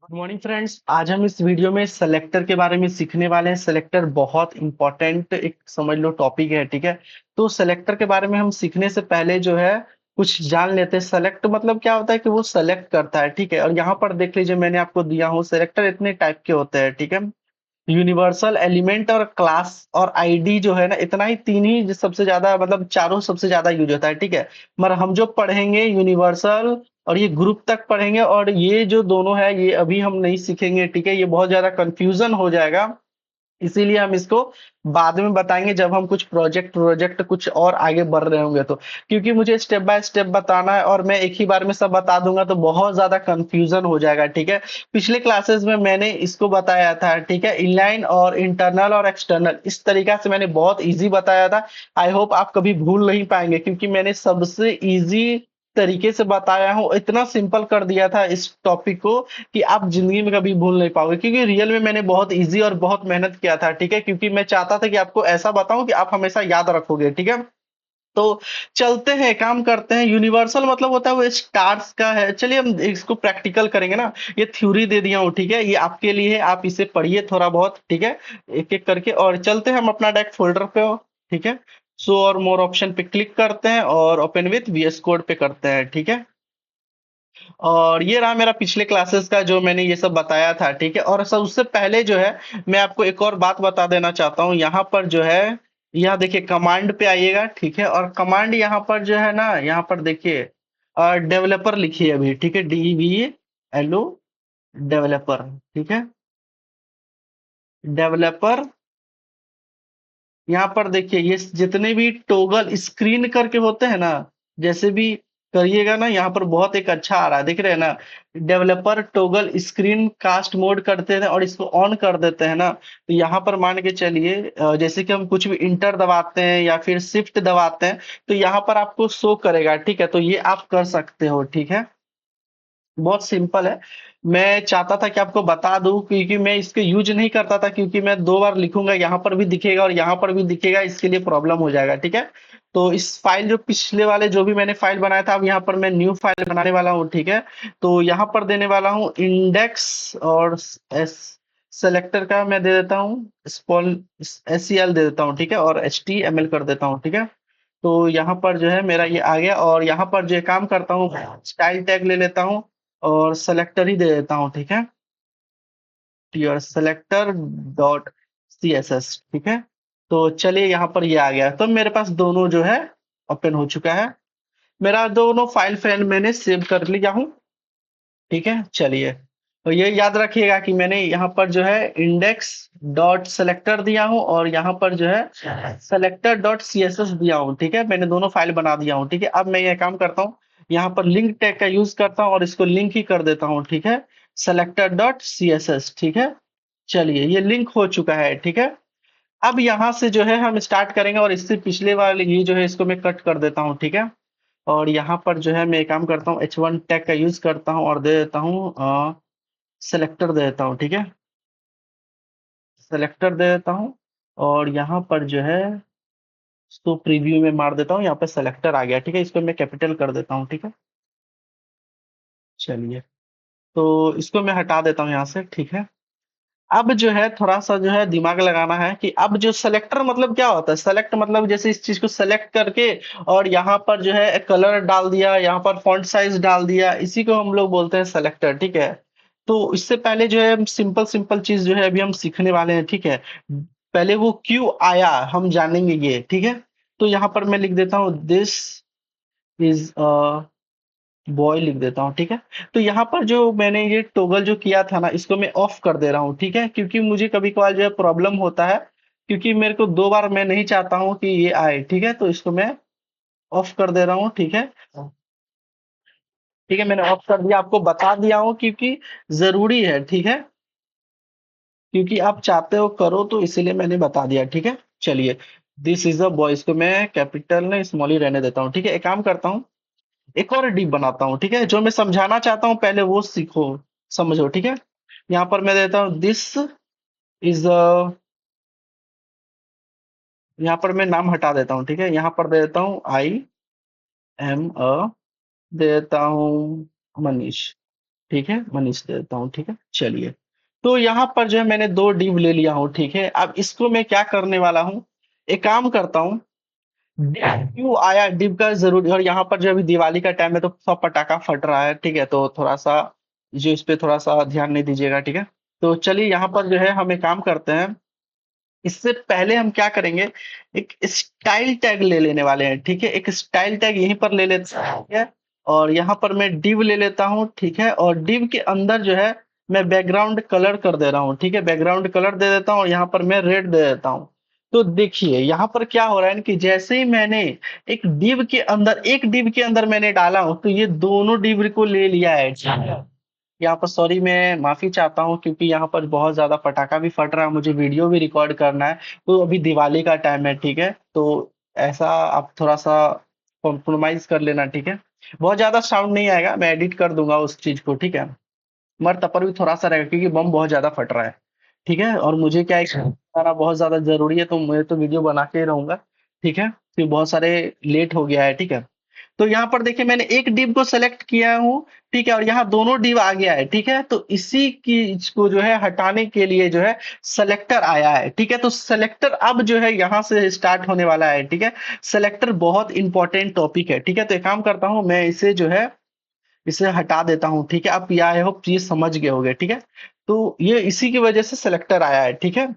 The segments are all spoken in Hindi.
Good morning friends. आज हम इस वीडियो में सेलेक्टर के बारे में सीखने वाले हैं। सेलेक्टर बहुत इंपॉर्टेंट एक समझ लो टॉपिक है, ठीक है। तो सेलेक्टर के बारे में हम सीखने से पहले जो है कुछ जान लेते हैं। सेलेक्ट मतलब क्या होता है कि वो सेलेक्ट करता है, ठीक है। और यहाँ पर देख लीजिए मैंने आपको दिया हूँ, सेलेक्टर इतने टाइप के होते हैं, ठीक है। यूनिवर्सल एलिमेंट और क्लास और आईडी जो है ना, इतना ही तीन ही जो सबसे ज्यादा मतलब चारों सबसे ज्यादा यूज होता है, ठीक है। मगर हम जो पढ़ेंगे यूनिवर्सल और ये ग्रुप तक पढ़ेंगे, और ये जो दोनों है ये अभी हम नहीं सीखेंगे, ठीक है। ये बहुत ज्यादा कंफ्यूजन हो जाएगा, इसीलिए हम इसको बाद में बताएंगे जब हम कुछ प्रोजेक्ट प्रोजेक्ट कुछ और आगे बढ़ रहे होंगे तो। क्योंकि मुझे स्टेप बाय स्टेप बताना है और मैं एक ही बार में सब बता दूंगा तो बहुत ज्यादा कंफ्यूजन हो जाएगा, ठीक है। पिछले क्लासेस में मैंने इसको बताया था, ठीक है। इनलाइन और इंटरनल और एक्सटर्नल इस तरीका से मैंने बहुत इजी बताया था। आई होप आप कभी भूल नहीं पाएंगे, क्योंकि मैंने सबसे इजी तरीके से बताया हूँ। इतना सिंपल कर दिया था इस टॉपिक को कि आप जिंदगी में कभी भूल नहीं पाओगे, क्योंकि रियल में मैंने बहुत इजी और बहुत मेहनत किया था, ठीक है। क्योंकि मैं चाहता था कि आपको ऐसा बताऊं कि आप हमेशा याद रखोगे, ठीक है। तो चलते हैं, काम करते हैं। यूनिवर्सल मतलब होता है वो स्टार्स का है। चलिए हम इसको प्रैक्टिकल करेंगे ना। ये थ्योरी दे दिया हूँ, ठीक है। ये आपके लिए है, आप इसे पढ़िए थोड़ा बहुत, ठीक है। एक एक करके और चलते हैं हम अपना डायरेक्ट फोल्डर पे हो, ठीक है। शो और मोर ऑप्शन पे क्लिक करते हैं और ओपन विथ वीएस कोड पे करते हैं, ठीक है। और ये रहा मेरा पिछले क्लासेस का जो मैंने ये सब बताया था, ठीक है। और सब उससे पहले जो है मैं आपको एक और बात बता देना चाहता हूँ। यहाँ पर जो है, यहाँ देखिए कमांड पे आइएगा, ठीक है। और कमांड यहाँ पर जो है ना, यहाँ पर देखिए डेवलपर लिखिए अभी, ठीक है। DEVLO डेवलपर, ठीक है। डेवलपर, यहाँ पर देखिए ये जितने भी टोगल स्क्रीन करके होते हैं ना, जैसे भी करिएगा ना, यहाँ पर बहुत एक अच्छा आ रहा है, देख रहे हैं ना। Developer toggle screen cast mode करते हैं और इसको ऑन कर देते हैं ना, तो यहाँ पर मान के चलिए जैसे कि हम कुछ भी इंटर दबाते हैं या फिर शिफ्ट दबाते हैं तो यहाँ पर आपको शो करेगा, ठीक है। तो ये आप कर सकते हो, ठीक है। बहुत सिंपल है। मैं चाहता था कि आपको बता दूं, क्योंकि मैं इसके यूज नहीं करता था, क्योंकि मैं दो बार लिखूंगा, यहाँ पर भी दिखेगा और यहाँ पर भी दिखेगा, इसके लिए प्रॉब्लम हो जाएगा, ठीक है। तो इस फाइल जो पिछले वाले जो भी मैंने फाइल बनाया था, अब यहाँ पर मैं न्यू फाइल बनाने वाला हूँ, ठीक है। तो यहाँ पर देने वाला हूँ इंडेक्स और एस सेलेक्टर का मैं दे देता हूँ स्पॉल SCL दे देता हूँ, ठीक है। और HTML कर देता हूँ, ठीक है। तो यहाँ पर जो है मेरा ये आ गया, और यहाँ पर जो काम करता हूँ स्टाइल टैग ले लेता हूँ और सेलेक्टर ही दे देता हूँ, ठीक है। टीयर सेलेक्टर डॉट CSS, ठीक है। तो चलिए यहाँ पर ये आ गया, तो मेरे पास दोनों जो है ओपन हो चुका है। मेरा दोनों फाइल फाइल मैंने सेव कर लिया हूँ, ठीक है। चलिए, तो ये याद रखिएगा कि मैंने यहाँ पर जो है इंडेक्स डॉट सेलेक्टर दिया हूँ और यहाँ पर जो है सेलेक्टर डॉट CSS दिया हूँ, ठीक है। मैंने दोनों फाइल बना दिया हूँ, ठीक है। अब मैं ये काम करता हूँ, यहाँ पर लिंक टैग का यूज करता हूँ और इसको लिंक ही कर देता हूँ, ठीक है। सेलेक्टर डॉट CSS, ठीक है। चलिए ये लिंक हो चुका है, ठीक है। अब यहाँ से जो है हम स्टार्ट करेंगे, और इससे पिछले वाले ये जो है इसको मैं कट कर देता हूँ, ठीक है। और यहाँ पर जो है मैं एक काम करता हूँ, H1 टैग का यूज करता हूँ और दे देता हूँ सेलेक्टर दे देता हूँ, ठीक है। सेलेक्टर दे देता हूँ और यहाँ पर जो है इसको प्रीव्यू में मार देता हूँ, यहाँ पे सेलेक्टर आ गया, ठीक है। इसको मैं कैपिटल कर देता हूँ, ठीक है। चलिए, तो इसको मैं हटा देता हूँ यहाँ से, ठीक है। अब जो है थोड़ा सा जो है दिमाग लगाना है कि अब जो सेलेक्टर मतलब क्या होता है। सेलेक्ट मतलब जैसे इस चीज को सेलेक्ट करके और यहाँ पर जो है कलर डाल दिया, यहाँ पर फॉन्ट साइज डाल दिया, इसी को हम लोग बोलते हैं सेलेक्टर, ठीक है। तो इससे पहले जो है सिंपल सिंपल चीज जो है अभी हम सीखने वाले हैं, ठीक है। पहले वो क्यों आया हम जानेंगे ये, ठीक है। तो यहाँ पर मैं लिख देता हूँ दिस इज बॉय लिख देता हूँ, ठीक है। तो यहाँ पर जो मैंने ये टॉगल जो किया था ना, इसको मैं ऑफ कर दे रहा हूँ, ठीक है। क्योंकि मुझे कभी कभार जो है प्रॉब्लम होता है, क्योंकि मेरे को दो बार मैं नहीं चाहता हूँ कि ये आए, ठीक है। तो इसको मैं ऑफ कर दे रहा हूँ, ठीक है। ठीक है, मैंने ऑफ कर दिया, आपको बता दिया हूँ क्योंकि जरूरी है, ठीक है। क्योंकि आप चाहते हो करो, तो इसीलिए मैंने बता दिया, ठीक है। चलिए, दिस इज अ बॉय, इसको मैं कैपिटल ने स्मॉल ही रहने देता हूँ, ठीक है। एक काम करता हूँ, एक और डीप बनाता हूँ, ठीक है। जो मैं समझाना चाहता हूँ पहले वो सीखो, समझो, ठीक है। यहाँ पर मैं देता हूँ दिस इज अ, यहाँ पर मैं नाम हटा देता हूँ, ठीक है। यहाँ पर दे देता हूँ I am a, दे देता हूँ मनीष, ठीक है, मनीष दे देता हूँ, ठीक है? चलिए, तो यहाँ पर जो है मैंने 2 डिव ले लिया हूँ, ठीक है? अब इसको मैं क्या करने वाला हूँ, एक काम करता हूँ, डिव क्यों आया डिव का ज़रूरी, और यहाँ पर जो अभी दिवाली का टाइम है तो सब पटाखा फट रहा है, ठीक है? तो थोड़ा-सा जो इस पे थोड़ा-सा ध्यान नहीं दीजिएगा, ठीक है? तो चलिए यहाँ पर जो है हम एक काम करते हैं, इससे पहले हम क्या करेंगे, एक स्टाइल टैग ले लेने वाले हैं, ठीक है? एक स्टाइल टैग यहीं पर ले लेते हैं, ठीक है? और यहाँ पर मैं डिव ले लेता हूँ, ठीक है? और डिव के अंदर जो है मैं बैकग्राउंड कलर कर दे रहा हूँ, ठीक है? बैकग्राउंड कलर दे देता हूँ और यहाँ पर मैं रेड दे देता हूँ। तो देखिए यहाँ पर क्या हो रहा है ना कि जैसे ही मैंने एक डिव के अंदर मैंने डाला हूँ, तो ये दोनों डिव को ले लिया है, ठीक है? यहाँ पर सॉरी मैं माफ़ी चाहता हूँ क्योंकि यहाँ पर बहुत ज़्यादा पटाखा भी फट रहा है, मुझे वीडियो भी रिकॉर्ड करना है, तो अभी दिवाली का टाइम है, ठीक है? तो ऐसा आप थोड़ा-सा कॉम्प्रोमाइज़ कर लेना, ठीक है? बहुत ज़्यादा साउंड नहीं आएगा, मैं एडिट कर दूँगा उस चीज़ को, ठीक है? मगर तब पर भी थोड़ा-सा रहेगा क्योंकि बम बहुत ज़्यादा फट रहा है, ठीक है? और मुझे क्या है कि खाना बहुत ज़्यादा ज़रूरी है, तो मैं तो वीडियो बना के ही रहूँगा, ठीक है? फिर बहुत सारे लेट हो गया है, ठीक है? तो यहाँ पर देखिए मैंने एक डिव को सेलेक्ट किया हूँ, ठीक है? और यहाँ दोनों डिव आ गया है, ठीक है? तो इसी चीज़ को जो है हटाने के लिए जो है सेलेक्टर आया है, ठीक है? तो सेलेक्टर अब जो है यहाँ से स्टार्ट होने वाला है, ठीक है? सेलेक्टर बहुत इम्पोर्टेंट टॉपिक है, ठीक है? तो एक काम करता हूँ मैं इसे हटा देता हूँ, ठीक है? आप ये आई होप ये समझ गए होंगे, ठीक है? तो ये इसी की वजह से सेलेक्टर आया है, ठीक है?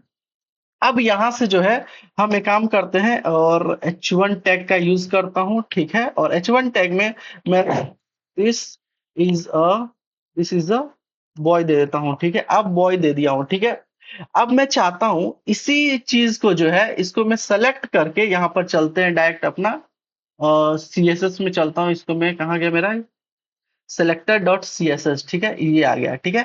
अब यहाँ से जो है हम एक काम करते हैं और H1 टैग का यूज़ करता हूँ, ठीक है? और H1 टैग में मैं this is a this is a boy दे देता हूँ, ठीक है? अब बॉय दे दिया हूँ, ठीक है? अब मैं चाहता हूँ इसी चीज़ को जो है इसको मैं सेलेक्ट करके यहाँ पर चलते हैं डायरेक्ट अपना CSS में चलता हूँ, इसको मैं कहाँ गया मेरा सेलेक्टर डॉट सीएसएस, ठीक है? ये आ गया, ठीक है?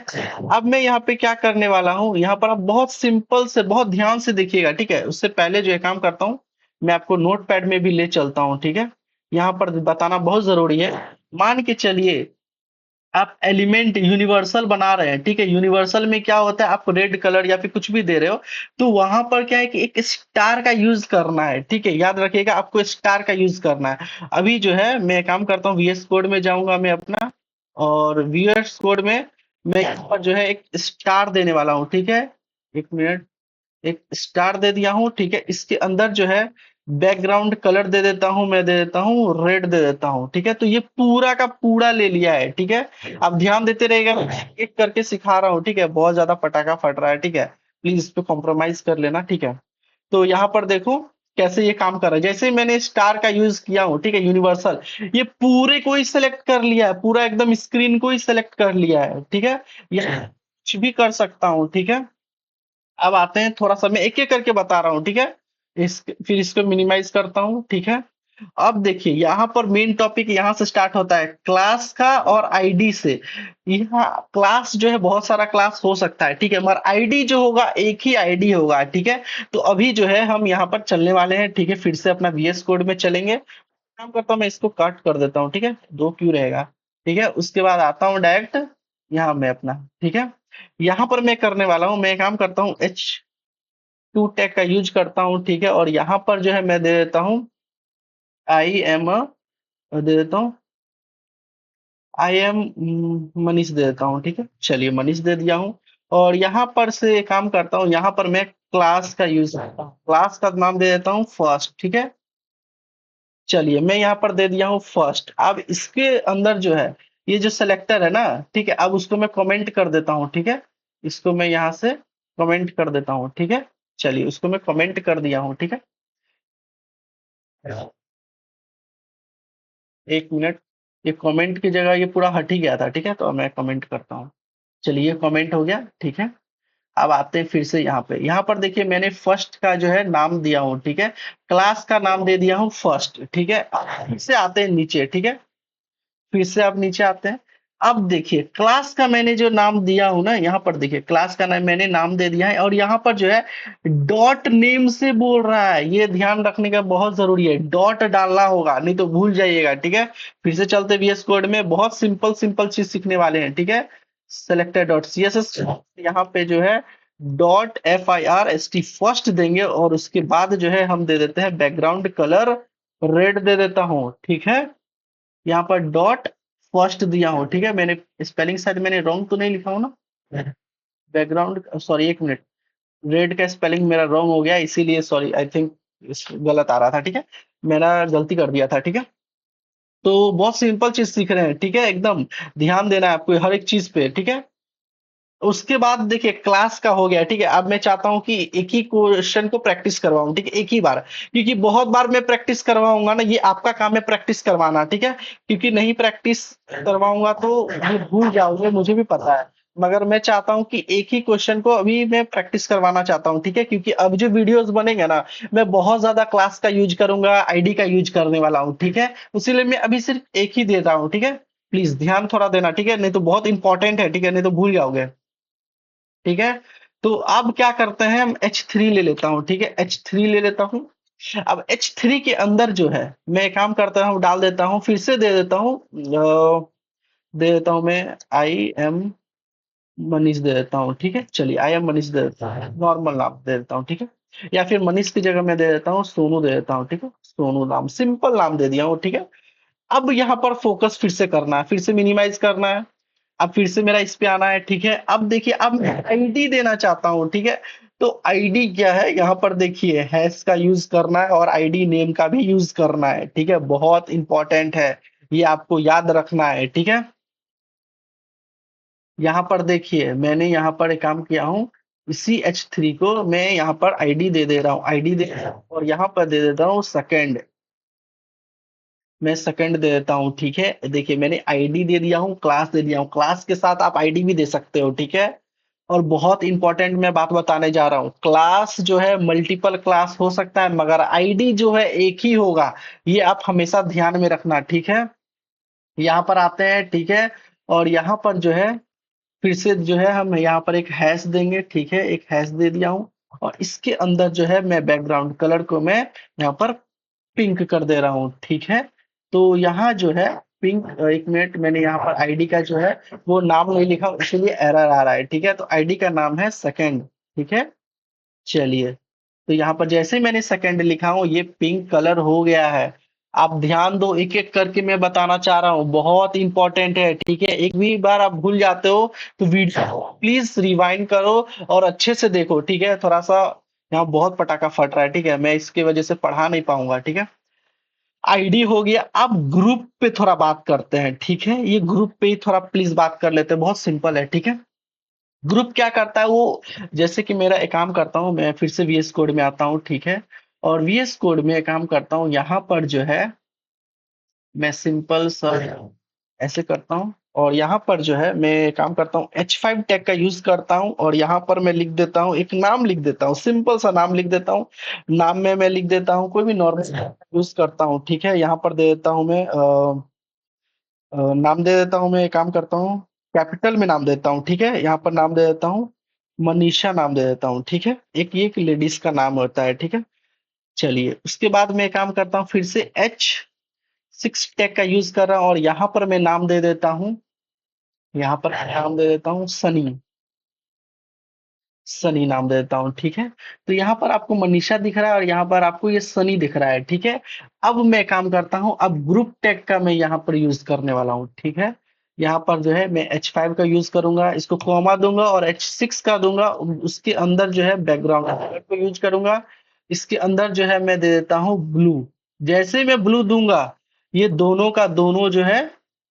अब मैं यहाँ पे क्या करने वाला हूँ, यहाँ पर आप बहुत सिंपल से बहुत ध्यान से देखिएगा, ठीक है? उससे पहले जो है काम करता हूँ, मैं आपको नोटपैड में भी ले चलता हूँ, ठीक है? यहाँ पर बताना बहुत ज़रूरी है। मान के चलिए आप एलिमेंट यूनिवर्सल बना रहे हैं, ठीक है? यूनिवर्सल में क्या होता है, आप रेड कलर या फिर कुछ भी दे रहे हो, तो वहाँ पर क्या है कि एक स्टार का यूज़ करना है, ठीक है? याद रखिएगा आपको स्टार का यूज़ करना है। अभी जो है मैं काम करता हूँ वीएस कोड में जाऊँगा मैं अपना और वीएस कोड में मैं यहाँ पर जो है एक स्टार देने वाला हूँ, ठीक है? 1 मिनट एक स्टार दे दिया हूँ, ठीक है? इसके अंदर जो है बैकग्राउंड कलर दे देता हूँ, मैं दे देता हूँ रेड दे देता हूँ, ठीक है? तो ये पूरा का पूरा ले लिया है, ठीक है? आप ध्यान देते रहिएगा, एक करके सिखा रहा हूँ, ठीक है? बहुत ज़्यादा पटाखा फट रहा है, ठीक है? प्लीज़ इस पे कॉम्प्रोमाइज़ कर लेना, ठीक है? तो यहाँ पर देखो कैसे ये काम कर रहा है। जैसे ही मैंने स्टार का यूज़ किया हूँ, ठीक है? यूनिवर्सल ये पूरे को ही सेलेक्ट कर लिया है, पूरा एकदम स्क्रीन को ही सेलेक्ट कर लिया है, ठीक है? यहाँ कुछ भी कर सकता हूँ, ठीक है? अब आते हैं थोड़ा-सा मैं एक-एक करके बता रहा हूँ, ठीक है? फिर इसको मिनिमाइज़ करता हूँ, ठीक है? अब देखिए यहाँ पर मेन टॉपिक यहाँ से स्टार्ट होता है क्लास का और आईडी से। यहाँ क्लास जो है बहुत सारा क्लास हो सकता है, ठीक है? मगर आईडी जो होगा एक ही आईडी होगा, ठीक है? तो अभी जो है हम यहाँ पर चलने वाले हैं, ठीक है? फिर से अपना वीएस कोड में चलेंगे। काम करता हूँ मैं इसको कट कर देता हूँ, ठीक है? 2 क्यों रहेगा, ठीक है? उसके बाद आता हूँ डायरेक्ट यहाँ मैं अपना, ठीक है? यहाँ पर मैं करने वाला हूँ, मैं एक काम करता हूँ H2 टैग का यूज़ करता हूँ, ठीक है? और यहाँ पर जो है मैं दे देता हूँ आई एम दे देता हूँ आई एम मनीष दे देता हूँ, ठीक है? चलिए मनीष दे दिया हूँ और यहाँ पर से एक काम करता हूँ, यहाँ पर मैं क्लास का यूज़ करता हूँ। क्लास का नाम दे देता हूँ फर्स्ट, ठीक है? चलिए मैं यहाँ पर दे दिया हूँ फर्स्ट। अब इसके अंदर जो है, ये जो सेलेक्टर है ना, ठीक है? अब उसको मैं कमेंट कर देता हूँ, ठीक है? इसको मैं यहाँ से कमेंट कर देता हूँ, ठीक है? चलिए उसको मैं कमेंट कर दिया हूँ, ठीक है? 1 मिनट, ये कमेंट की जगह ये पूरा हट ही गया था, ठीक है? तो मैं कमेंट करता हूँ। चलिए कमेंट हो गया, ठीक है? अब आते हैं फिर से यहाँ पे। यहाँ पर देखिए मैंने फर्स्ट का जो है नाम दिया हूँ, ठीक है? क्लास का नाम दे दिया हूँ फर्स्ट, ठीक है? अब फिर से आते हैं नीचे, ठीक है? फिर से आप नीचे आते हैं। अब देखिए क्लास का मैंने जो नाम दिया हूँ ना, यहाँ पर देखिए क्लास का मैंने नाम दे दिया है और यहाँ पर जो है डॉट नेम से बोल रहा है। ये ध्यान रखने का बहुत ज़रूरी है। डॉट डालना होगा, नहीं तो भूल जाइएगा, ठीक है? फिर से चलते वीएस कोड में बहुत सिंपल सिंपल चीज़ सीखने वाले हैं, ठीक है? सेलेक्टर डॉट सीएसएस यहाँ पे जो है डॉट FIRST फर्स्ट देंगे और उसके बाद जो है हम दे देते हैं बैकग्राउंड कलर रेड दे देता हूँ, ठीक है? यहाँ पर डॉट फर्स्ट दिया हूँ, ठीक है? मैंने स्पेलिंग शायद मैंने रॉन्ग तो नहीं लिखा हूँ ना? बैकग्राउंड सॉरी 1 मिनट, रेड का स्पेलिंग मेरा रॉन्ग हो गया इसीलिए सॉरी आई थिंक गलत आ रहा था, ठीक है? मैंने गलती कर दिया था, ठीक है? तो बहुत सिंपल चीज़ सीख रहे हैं, ठीक है? एकदम ध्यान देना है आपको हर एक चीज़ पे, ठीक है? उसके बाद देखिए क्लास का हो गया, ठीक है? अब मैं चाहता हूँ कि एक ही क्वेश्चन को प्रैक्टिस करवाऊँ, ठीक है? एक ही बार, क्योंकि बहुत बार मैं प्रैक्टिस करवाऊँगा ना, ये आपका काम है प्रैक्टिस करवाना, ठीक है? क्योंकि नहीं प्रैक्टिस करवाऊँगा तो ये भूल जाओगे, मुझे भी पता है। मगर मैं चाहता हूँ कि एक ही क्वेश्चन को अभी मैं प्रैक्टिस करवाना चाहता हूँ, ठीक है? क्योंकि अब जो वीडियोज़ बनेंगे ना, मैं बहुत ज़्यादा क्लास का यूज़ करूँगा, आईडी का यूज़ करने वाला हूँ, ठीक है? इसीलिए मैं अभी सिर्फ़ एक ही दे रहा हूँ, ठीक है? प्लीज़ ध्यान थोड़ा देना, ठीक है? नहीं तो बहुत इम्पोर्टेंट है, ठीक है? नहीं तो भूल जाओगे। ठीक है? तो अब क्या करते हैं हम H3 ले लेता हूँ, ठीक है? H3 ले लेता हूँ। अब H3 के अंदर जो है, मैं एक काम करता हूँ डाल देता हूँ, फिर से दे देता हूँ दे देता हूँ मैं आई एम मनीष दे देता हूँ, ठीक है? चलिए आई एम मनीष दे देता हूँ, नॉर्मल नाम दे देता हूँ, ठीक है? या फिर मनीष की जगह मैं दे देता हूँ सोनू दे देता हूँ, ठीक है? सोनू नाम, सिंपल नाम दे दिया हूँ, ठीक है? अब यहाँ पर फोकस फिर से करना है, फिर से मिनिमाइज़ करना है। अब फिर से मेरा इस पे आना है, ठीक है? अब देखिए अब मैं आईडी देना चाहता हूँ, ठीक है? तो आईडी क्या है? यहाँ पर देखिए हैश का यूज़ करना है और आईडी नेम का भी यूज़ करना है, ठीक है? बहुत इम्पोर्टेंट है, ये आपको याद रखना है, ठीक है? यहाँ पर देखिए मैंने यहाँ पर एक काम किया हूँ, इसी H3 को मैं यहाँ पर आईडी दे रहा हूँ, आईडी दे रहा हूँ और यहाँ पर दे देता हूँ सेकंड। मैं सेकंड दे देता हूँ, ठीक है? देखिए मैंने आईडी दे दिया हूँ, क्लास दे दिया हूँ, क्लास के साथ आप आईडी भी दे सकते हो, ठीक है? और बहुत इंपॉर्टेंट मैं बात बताने जा रहा हूँ, क्लास जो है मल्टीपल क्लास हो सकता है मगर आईडी जो है एक ही होगा, ये आप हमेशा ध्यान में रखना, ठीक है? यहाँ पर आते हैं, ठीक है? और यहाँ पर जो है फिर से जो है हम यहाँ पर एक हैश देंगे, ठीक है? एक हैश दे दिया हूँ और इसके अंदर जो है मैं बैकग्राउंड कलर को मैं यहाँ पर पिंक कर दे रहा हूँ, ठीक है? तो यहाँ जो है पिंक 1 मिनट मैंने यहाँ पर आईडी का जो है वो नाम नहीं लिखा इसीलिए एरर आ रहा है, ठीक है? तो आईडी का नाम है सेकंड, ठीक है? चलिए, तो यहाँ पर जैसे ही मैंने सेकंड लिखा हूँ ये पिंक कलर हो गया है। आप ध्यान दो एक-एक करके मैं बताना चाह रहा हूँ, बहुत इम्पोर्टेंट है, ठीक है? एक भी बार आप भूल जाते हो तो वीडियो प्लीज़ रिवाइंड करो और अच्छे से देखो, ठीक है? थोड़ा-सा यहाँ बहुत पटाखा फट रहा है, ठीक है? मैं इसकी वजह से पढ़ा नहीं पाऊँगा, ठीक है? आईडी हो गया, अब ग्रुप पे थोड़ा बात करते हैं, ठीक है? ये ग्रुप पे ही थोड़ा प्लीज़ बात कर लेते हैं, बहुत सिंपल है, ठीक है? ग्रुप क्या करता है वो जैसे कि मेरा एक काम करता हूँ, मैं फिर से वीएस कोड में आता हूँ, ठीक है? और वीएस कोड में एक काम करता हूँ, यहाँ पर जो है मैं सिंपल सा ऐसे करता हूँ और यहाँ पर जो है मैं एक काम करता हूँ H5 टैग का यूज़ करता हूँ और यहाँ पर मैं लिख देता हूँ, एक नाम लिख देता हूँ, सिंपल सा नाम लिख देता हूँ। नाम में मैं लिख देता हूँ कोई भी नॉर्मल यूज़ करता हूँ, ठीक है? यहाँ पर दे देता हूँ मैं नाम दे देता हूँ मैं एक काम करता हूँ, कैपिटल में नाम देता हूँ, ठीक है? यहाँ पर नाम दे देता हूँ, मनीषा नाम दे देता हूँ, ठीक है? एक ये एक लेडीज़ का नाम होता है, ठीक है? चलिए, उसके बाद मैं एक काम करता हूँ फिर से H6 टैग का यूज़ कर रहा हूँ और यहाँ पर मैं नाम दे देता हूँ, यहाँ पर मैं नाम दे देता हूँ सनी। सनी नाम दे देता हूँ, ठीक है? तो यहाँ पर आपको मनीषा दिख रहा है और यहाँ पर आपको ये सनी दिख रहा है, ठीक है? अब मैं काम करता हूँ, अब ग्रुप टैग का मैं यहाँ पर यूज़ करने वाला हूँ, ठीक है? यहाँ पर जो है मैं H5 का यूज़ करूँगा, इसको कॉमा दूँगा और H6 का दूँगा, उसके अंदर जो है बैकग्राउंड कलर को यूज़ करूँगा। इसके अंदर जो है मैं दे देता हूँ ब्लू। जैसे ही मैं ब्लू दूँगा, ये दोनों का दोनों जो है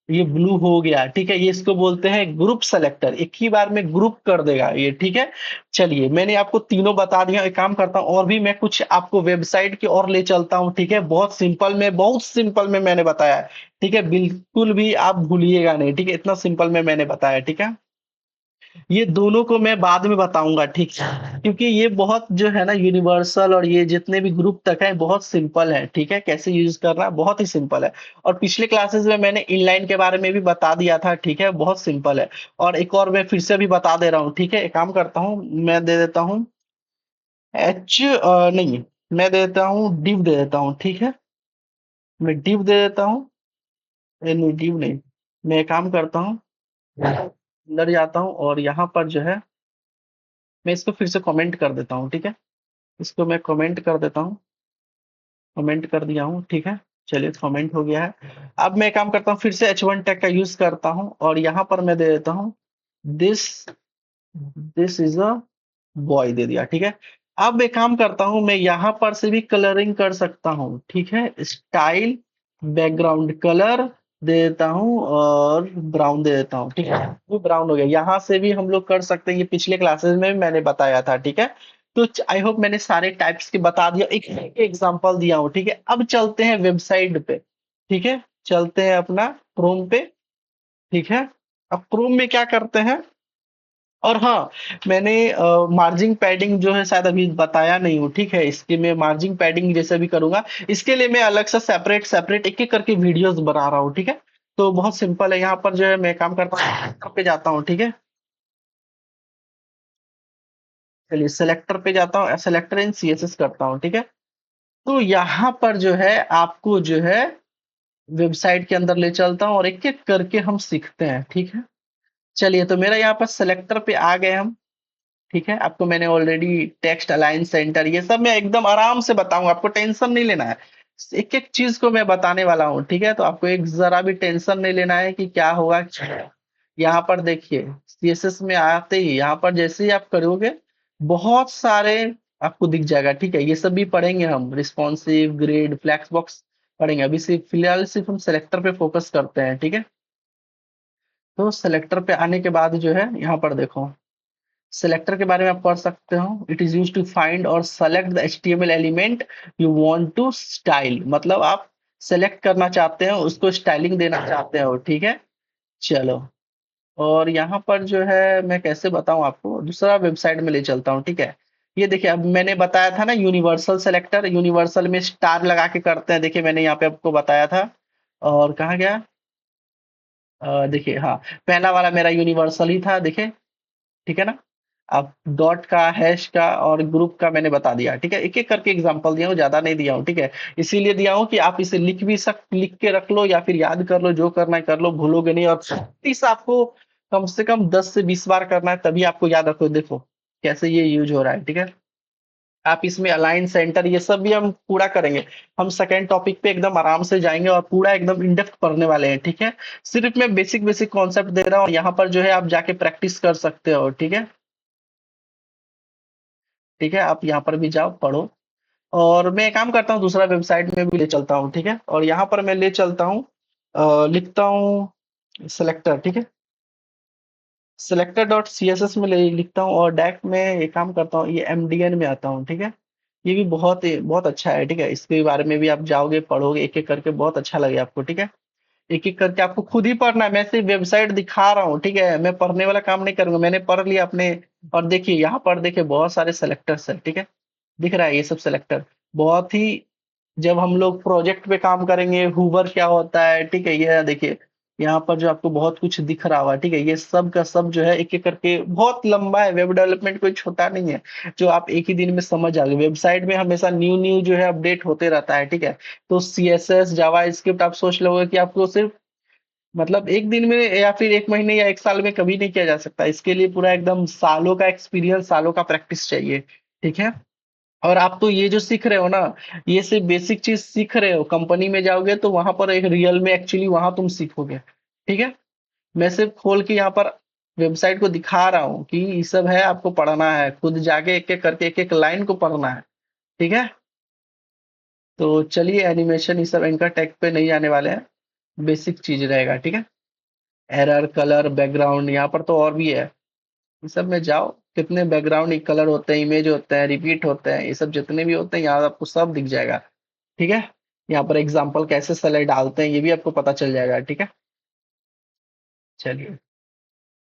ये ब्लू हो गया, ठीक है? ये इसको बोलते हैं ग्रुप सेलेक्टर, एक ही बार में ग्रुप कर देगा ये, ठीक है? चलिए, मैंने आपको तीनों बता दिया, एक काम करता हूँ और भी मैं कुछ आपको वेबसाइट की ओर ले चलता हूँ, ठीक है? बहुत सिंपल में मैंने बताया है, ठीक है? बिल्कुल भी आप भूलिएगा नहीं, ठीक है? इतना सिंपल में मैंने बताया, ठीक है? ये दोनों को मैं बाद में बताऊँगा, ठीक है? क्योंकि ये बहुत जो है ना यूनिवर्सल और ये जितने भी ग्रुप तक हैं, बहुत सिंपल है, ठीक है? कैसे यूज़ करना है, बहुत ही सिंपल है और पिछले क्लासेस में मैंने इनलाइन के बारे में भी बता दिया था, ठीक है? बहुत सिंपल है और एक और मैं फिर से भी बता दे रहा हूँ, ठीक है? एक काम करता हूँ, मैं दे देता हूँ नहीं, मैं दे देता हूँ div दे देता हूँ, ठीक है? मैं div दे देता हूँ नहीं div नहीं, मैं एक काम करता हूँ, अंदर जाता हूँ और यहाँ पर जो है मैं इसको फिर से कमेंट कर देता हूँ, ठीक है? इसको मैं कमेंट कर देता हूँ, कमेंट कर दिया हूँ, ठीक है? चलिए कमेंट हो गया है। अब मैं काम करता हूँ फिर से H1 टैग का यूज़ करता हूँ और यहाँ पर मैं दे देता हूँ this this is a boy दे दिया, ठीक है। अब एक काम करता हूँ मैं यहाँ पर से भी कलरिंग कर सकता हूँ, ठीक है। स्टाइल बैकग्राउंड कलर दे देता हूँ और ब्राउन दे देता हूँ, ठीक है। वो ब्राउन हो गया। यहाँ से भी हम लोग कर सकते हैं, ये पिछले क्लासेस में भी मैंने बताया था, ठीक है। तो आई होप मैंने सारे टाइप्स के बता दिया, एक एग्जांपल दिया हूँ, ठीक है। अब चलते हैं वेबसाइट पे, ठीक है। चलते हैं अपना क्रोम पे, ठीक है। अब क्रोम में क्या करते हैं, और हाँ, मैंने मार्जिन पैडिंग जो है शायद अभी बताया नहीं हूँ, ठीक है। इसके मैं मार्जिन पैडिंग जैसे भी करूंगा, इसके लिए मैं अलग से सेपरेट सेपरेट एक एक करके वीडियोस बना रहा हूँ, ठीक है। तो बहुत सिंपल है, यहाँ पर जो है मैं काम करता हूँ, सेलेक्टर पे जाता हूँ, ठीक है। चलिए सेलेक्टर पे जाता हूँ, सेलेक्टर इन सीएसएस करता हूँ, ठीक है। तो यहाँ पर जो है आपको जो है वेबसाइट के अंदर ले चलता हूँ और एक एक करके हम सीखते हैं, ठीक है। चलिए तो मेरा यहाँ पर सेलेक्टर पे आ गए हम, ठीक है। आपको मैंने ऑलरेडी टेक्स्ट अलाइन सेंटर ये सब मैं एकदम आराम से बताऊंगा, आपको टेंशन नहीं लेना है। एक एक चीज को मैं बताने वाला हूँ, ठीक है। तो आपको एक जरा भी टेंशन नहीं लेना है कि क्या होगा। यहाँ पर देखिए सीएसएस में आते ही यहाँ पर जैसे ही आप करोगे बहुत सारे आपको दिख जाएगा, ठीक है। ये सब भी पढ़ेंगे हम, रिस्पॉन्सिव ग्रिड फ्लैक्स बॉक्स पढ़ेंगे। अभी सिर्फ फिलहाल सिर्फ हम सेलेक्टर पे फोकस करते हैं, ठीक है। तो सेलेक्टर पे आने के बाद जो है यहाँ पर देखो, सेलेक्टर के बारे में आप पढ़ सकते हो। It is use to find और select the HTML element you want to style, मतलब आप सेलेक्ट करना चाहते हो, उसको स्टाइलिंग देना चाहते हो, ठीक है। चलो, और यहाँ पर जो है मैं कैसे बताऊं आपको, दूसरा वेबसाइट में ले चलता हूँ, ठीक है। ये देखिए अब मैंने बताया था ना यूनिवर्सल सेलेक्टर, यूनिवर्सल में स्टार लगा के करते हैं, देखिए मैंने यहाँ पे आपको बताया था। और कहाँ गया, देखिए हाँ, पहला वाला मेरा यूनिवर्सल ही था, देखिए, ठीक है ना। अब डॉट का हैश का और ग्रुप का मैंने बता दिया, ठीक है। एक एक करके एग्जांपल दिया हूँ, ज्यादा नहीं दिया हूँ, ठीक है। इसीलिए दिया हूँ कि आप इसे लिख के रख लो या फिर याद कर लो, जो करना है कर लो, भूलोगे नहीं। और प्रैक्टिस आपको कम से कम 10 से 20 बार करना है, तभी आपको याद रखो। देखो कैसे ये यूज हो रहा है, ठीक है। आप इसमें अलाइन सेंटर ये सब भी हम पूरा करेंगे। हम सेकेंड टॉपिक पे एकदम आराम से जाएंगे और पूरा एकदम इन डेप्थ पढ़ने वाले हैं, ठीक है। सिर्फ मैं बेसिक बेसिक कॉन्सेप्ट दे रहा हूँ, यहाँ पर जो है आप जाके प्रैक्टिस कर सकते हो, ठीक है। ठीक है, आप यहाँ पर भी जाओ पढ़ो। और मैं एक काम करता हूँ, दूसरा वेबसाइट में भी ले चलता हूँ, ठीक है। और यहाँ पर मैं ले चलता हूँ, लिखता हूँ सेलेक्टर, ठीक है। Selector dot C S S में लिखता हूँ और डायरेक्ट में ये काम करता हूँ, ये एमडीएन में आता हूँ, ठीक है। ये भी बहुत अच्छा है, ठीक है। इसके बारे में भी आप जाओगे पढ़ोगे एक एक करके, बहुत अच्छा लगेगा आपको, ठीक है। एक एक करके आपको खुद ही पढ़ना है, मैं सिर्फ वेबसाइट दिखा रहा हूँ, ठीक है। मैं पढ़ने वाला काम नहीं करूंगा, मैंने पढ़ लिया अपने। और देखिए यहाँ पर देखिए बहुत सारे सेलेक्टर्स है, ठीक है। दिख रहा है ये सब सेलेक्टर, बहुत ही, जब हम लोग प्रोजेक्ट पे काम करेंगे हुबर क्या होता है, ठीक है। ये देखिए यहाँ पर जो आपको बहुत कुछ दिख रहा होगा, ठीक है। ये सब का सब जो है एक एक करके बहुत लंबा है, वेब डेवलपमेंट कोई छोटा नहीं है जो आप एक ही दिन में समझ आ गए। वेबसाइट में हमेशा न्यू न्यू जो है अपडेट होते रहता है, ठीक है। तो सीएसएस जावा स्क्रिप्ट आप सोच लोगे कि आपको सिर्फ मतलब एक दिन में या फिर एक महीने या एक साल में कभी नहीं किया जा सकता, इसके लिए पूरा एकदम सालों का एक्सपीरियंस, सालों का प्रैक्टिस चाहिए, ठीक है। और आप तो ये जो सीख रहे हो ना, ये सिर्फ बेसिक चीज सीख रहे हो, कंपनी में जाओगे तो वहां पर एक रियल में एक्चुअली वहां तुम सीखोगे, ठीक है। मैं सिर्फ खोल के यहाँ पर वेबसाइट को दिखा रहा हूँ कि ये सब है, आपको पढ़ना है, खुद जाके एक एक करके एक एक लाइन को पढ़ना है, ठीक है। तो चलिए एनिमेशन ये सब इनका टैग पे नहीं आने वाले हैं, बेसिक चीज रहेगा, ठीक है। एरर कलर बैकग्राउंड यहाँ पर तो और भी है, ये सब में जाओ, कितने बैकग्राउंड कलर होते हैं, इमेज होते हैं, रिपीट होते हैं, ये सब जितने भी होते हैं यहाँ आपको सब दिख जाएगा, ठीक है। यहाँ पर एग्जाम्पल कैसे सेलेक्ट डालते हैं ये भी आपको पता चल जाएगा, ठीक है। चलिए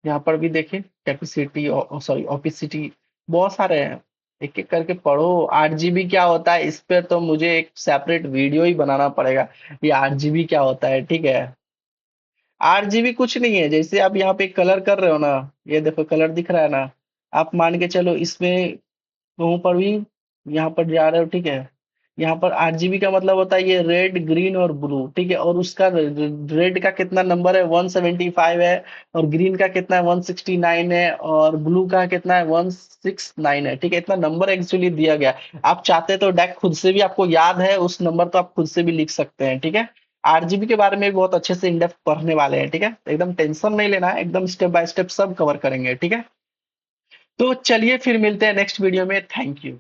यहाँ पर भी देखिए कैपेसिटी, सॉरी ओपेसिटी, बहुत सारे हैं, एक एक करके पढ़ो। 8 GB क्या होता है, इस पे तो मुझे एक सेपरेट वीडियो ही बनाना पड़ेगा, ये 8 GB क्या होता है, ठीक है। 8 GB कुछ नहीं है, जैसे आप यहाँ पे कलर कर रहे हो ना, ये देखो कलर दिख रहा है ना, आप मान के चलो इसमें कहीं पर भी यहाँ पर जा रहे हो, ठीक है। यहाँ पर आरजीबी का मतलब होता है ये रेड, ग्रीन और ब्लू, ठीक है? और उसका रेड का कितना नंबर है? 175 है, और ग्रीन का कितना है? 169 है, और ब्लू का कितना है? 169 है, ठीक है? इतना नंबर एक्चुअली दिया गया है। आप चाहते तो डेक खुद से भी आपको याद है उस नंबर, तो आप खुद से भी लिख सकते हैं, ठीक है? आरजीबी के बारे में भी बहुत अच्छे से इन डेप्थ पढ़ने वाले हैं, ठीक है? एकदम टेंशन नहीं लेना है, एकदम स्टेप बाय स्टेप सब कवर करेंगे, ठीक है? तो चलिए फिर मिलते हैं नेक्स्ट वीडियो में। Thank you.